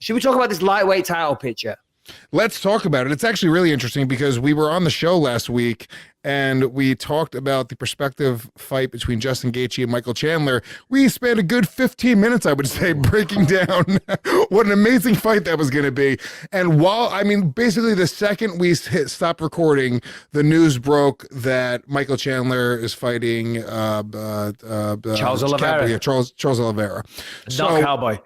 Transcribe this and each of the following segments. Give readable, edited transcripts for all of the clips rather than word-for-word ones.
Should we talk about this lightweight title picture? Let's talk about it. It's actually really interesting because we were on the show last week and we talked about the prospective fight between Justin Gaethje and Michael Chandler. We spent a good 15 minutes, I would say, breaking down what an amazing fight that was going to be. And basically the second we stopped recording, the news broke that Michael Chandler is fighting Charles Olivera. Charles Olivera. Not Cowboy.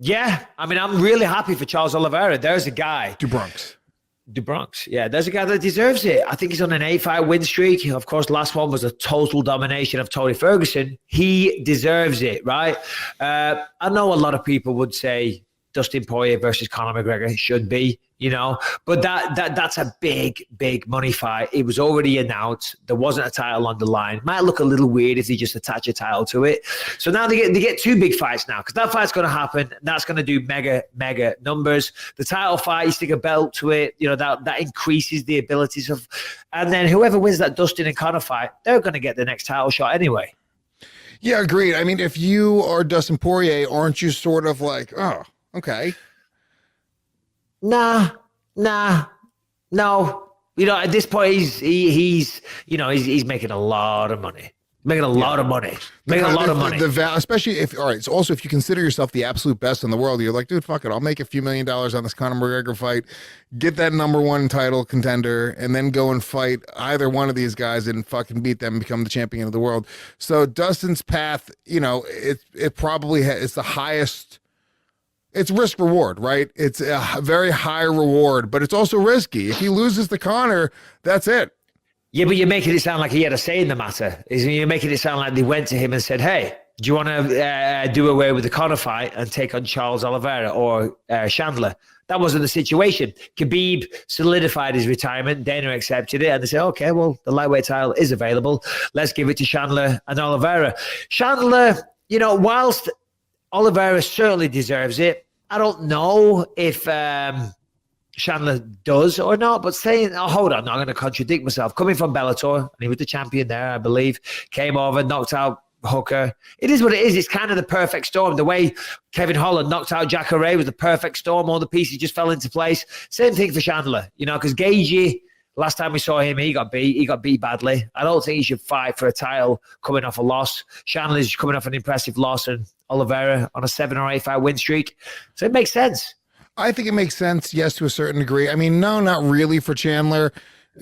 Yeah, I mean, I'm really happy for Charles Olivera. There's a guy. Du Bronx. Yeah, there's a guy that deserves it. I think he's on an 8-fight win streak. Of course, last one was a total domination of Tony Ferguson. He deserves it, right? I know a lot of people would say Dustin Poirier versus Conor McGregor should be, but that's a big money fight. It was already announced. There wasn't a title on the line. Might look a little weird if they just attach a title to it. So now they get two big fights now, because that fight's going to happen. That's going to do mega numbers. The title fight, you stick a belt to it, that increases the abilities of, and then whoever wins that Dustin and Conor fight, they're going to get the next title shot anyway. Yeah, agreed. I mean, if you are Dustin Poirier, aren't you sort of like, oh, okay. No. At this point, he's making a lot of money. Making a lot of money. Especially if, all right, so also if you consider yourself the absolute best in the world, you're like, dude, fuck it. I'll make a few $1 million on this Conor McGregor fight, get that #1 title contender, and then go and fight either one of these guys and fucking beat them and become the champion of the world. So Dustin's path, it probably it's the highest. It's risk reward, right? It's a very high reward, but it's also risky. If he loses to Conor, that's it. Yeah, but you're making it sound like he had a say in the matter. You're making it sound like they went to him and said, hey, do you want to do away with the Conor fight and take on Charles Olivera or Chandler? That wasn't the situation. Khabib solidified his retirement. Dana accepted it. And they said, okay, well, the lightweight title is available. Let's give it to Chandler and Olivera. Chandler, whilst Oliveira certainly deserves it, I don't know if Chandler does or not, but hold on, I'm going to contradict myself. Coming from Bellator, and he was the champion there, I believe, came over, knocked out Hooker. It is what it is. It's kind of the perfect storm. The way Kevin Holland knocked out Jack Array was the perfect storm. All the pieces just fell into place. Same thing for Chandler, because Gaethje, last time we saw him, he got beat badly. I don't think he should fight for a title coming off a loss. Chandler's coming off an impressive loss, and Oliveira on a 7 or 8 fight win streak. So it makes sense. I think it makes sense, yes, to a certain degree. I mean, no, not really for Chandler.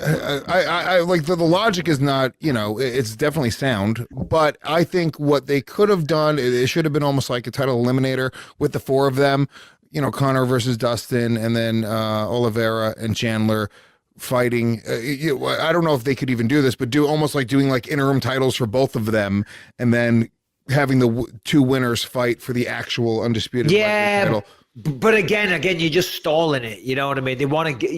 I like the logic is not, it's definitely sound, but I think what they could have done, it should have been almost like a title eliminator with the 4 of them, Conor versus Dustin, and then Oliveira and Chandler fighting. I don't know if they could even do this, but doing interim titles for both of them, and then having the 2 winners fight for the actual undisputed title. But again, you're just stalling it. You know what I mean? They want to get,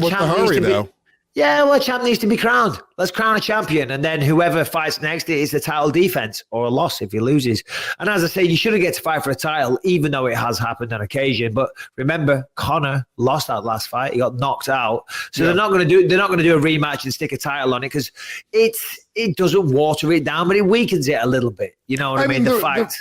what's the hurry though? A champ needs to be crowned. Let's crown a champion. And then whoever fights next is the title defense or a loss if he loses. And as I say, you shouldn't get to fight for a title, even though it has happened on occasion. But remember, Conor lost that last fight. He got knocked out. So they're not going to do a rematch and stick a title on it, because it doesn't water it down, but it weakens it a little bit. You know what I mean? The fight.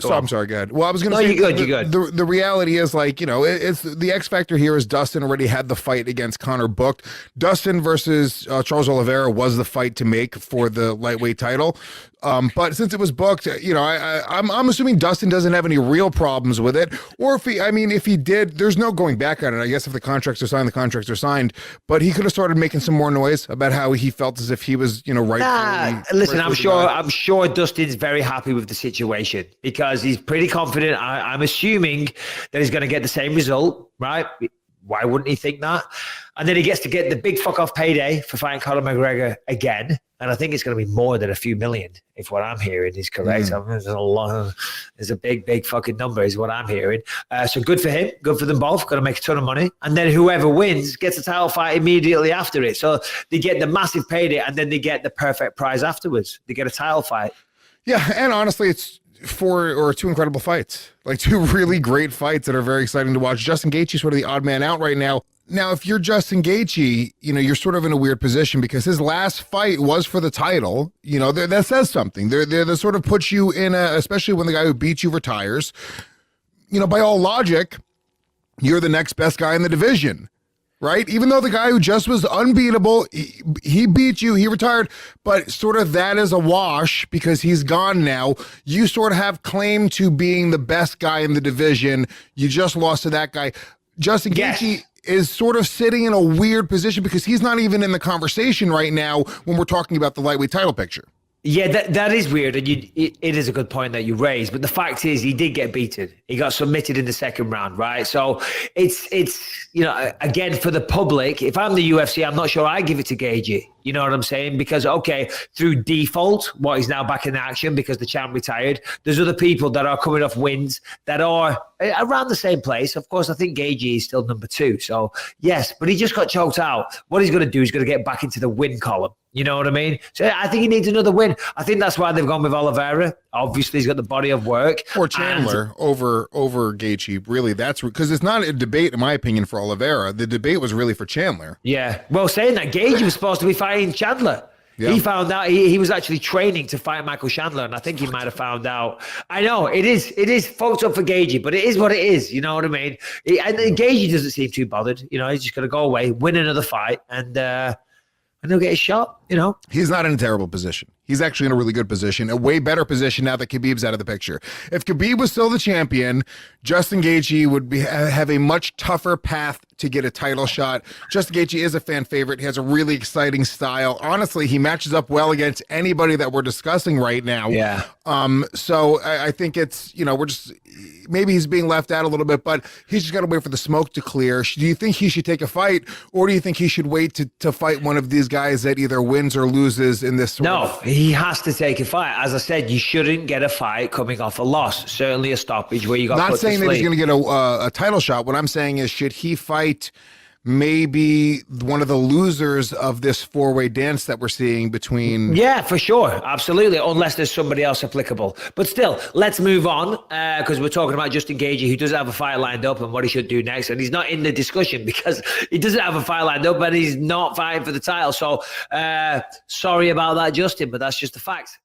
So I'm sorry, go ahead. Well, I was going to say, you're good. The reality is, it's the X factor here is Dustin already had the fight against Conor booked. Dustin versus Charles Olivera was the fight to make for the lightweight title. But since it was booked, I'm assuming Dustin doesn't have any real problems with it. Or if he did, there's no going back on it. I guess if the contracts are signed, the contracts are signed. But he could have started making some more noise about how he felt as if he was, right. Listen, I'm sure Dustin's very happy with the situation, because he's pretty confident. I'm assuming that he's going to get the same result, right? Why wouldn't he think that? And then he gets to get the big fuck off payday for fighting Conor McGregor again. And I think it's going to be more than a few million, if what I'm hearing is correct. There's a big fucking number is what I'm hearing. So good for him. Good for them both. Going to make a ton of money. And then whoever wins gets a title fight immediately after it. So they get the massive payday, and then they get the perfect prize afterwards. They get a title fight. Yeah, and honestly, it's 2 incredible fights, 2 really great fights that are very exciting to watch. Justin Gaethje is sort of the odd man out right now. Now, if you're Justin Gaethje, you're sort of in a weird position, because his last fight was for the title. That says something. They sort of put you in especially when the guy who beat you retires. by all logic, you're the next best guy in the division, right? Even though the guy who just was unbeatable, he beat you, he retired, but sort of that is a wash because he's gone now. You sort of have claim to being the best guy in the division. You just lost to that guy. Justin Gaethje is sort of sitting in a weird position because he's not even in the conversation right now when we're talking about the lightweight title picture. Yeah, that is weird, and it is a good point that you raised. But the fact is, he did get beaten. He got submitted in the second round, right? So it's again, for the public, if I'm the UFC, I'm not sure I give it to Gaethje. You know what I'm saying? Because, okay, through default, he's now back in action because the champ retired. There's other people that are coming off wins that are around the same place. Of course, I think Gaethje is still number 2. So, yes, but he just got choked out. What he's going to do is going to get back into the win column. You know what I mean? So I think he needs another win. I think that's why they've gone with Oliveira. Obviously, he's got the body of work. Or Chandler over Gaethje. Really, that's because it's not a debate, in my opinion, for Oliveira. The debate was really for Chandler. Yeah. Well, saying that, Gaethje was supposed to be fighting Chandler. Yeah. He found out he was actually training to fight Michael Chandler, and I think he might have found out. I know it is fucked up for Gaethje, but it is what it is. You know what I mean? And Gaethje doesn't seem too bothered. He's just going to go away, win another fight, and he'll get a shot. He's not in a terrible position. He's actually in a really good position, a way better position now that Khabib's out of the picture. If Khabib was still the champion, Justin Gaethje would have a much tougher path to get a title shot. Justin Gaethje is a fan favorite. He has a really exciting style. Honestly, he matches up well against anybody that we're discussing right now. Yeah. So I think it's, we're just, maybe he's being left out a little bit, but he's just got to wait for the smoke to clear. Do you think he should take a fight, or do you think he should wait to fight one of these guys that either wins or loses in this He has to take a fight. As I said, you shouldn't get a fight coming off a loss. Certainly a stoppage where you got not saying that he's going to get a title shot. What I'm saying is, should he fight maybe one of the losers of this 4-way dance that we're seeing between... Yeah, for sure. Absolutely. Unless there's somebody else applicable. But still, let's move on because we're talking about Justin Gaethje, who doesn't have a fight lined up and what he should do next. And he's not in the discussion because he doesn't have a fight lined up and he's not fighting for the title. So sorry about that, Justin, but that's just the fact.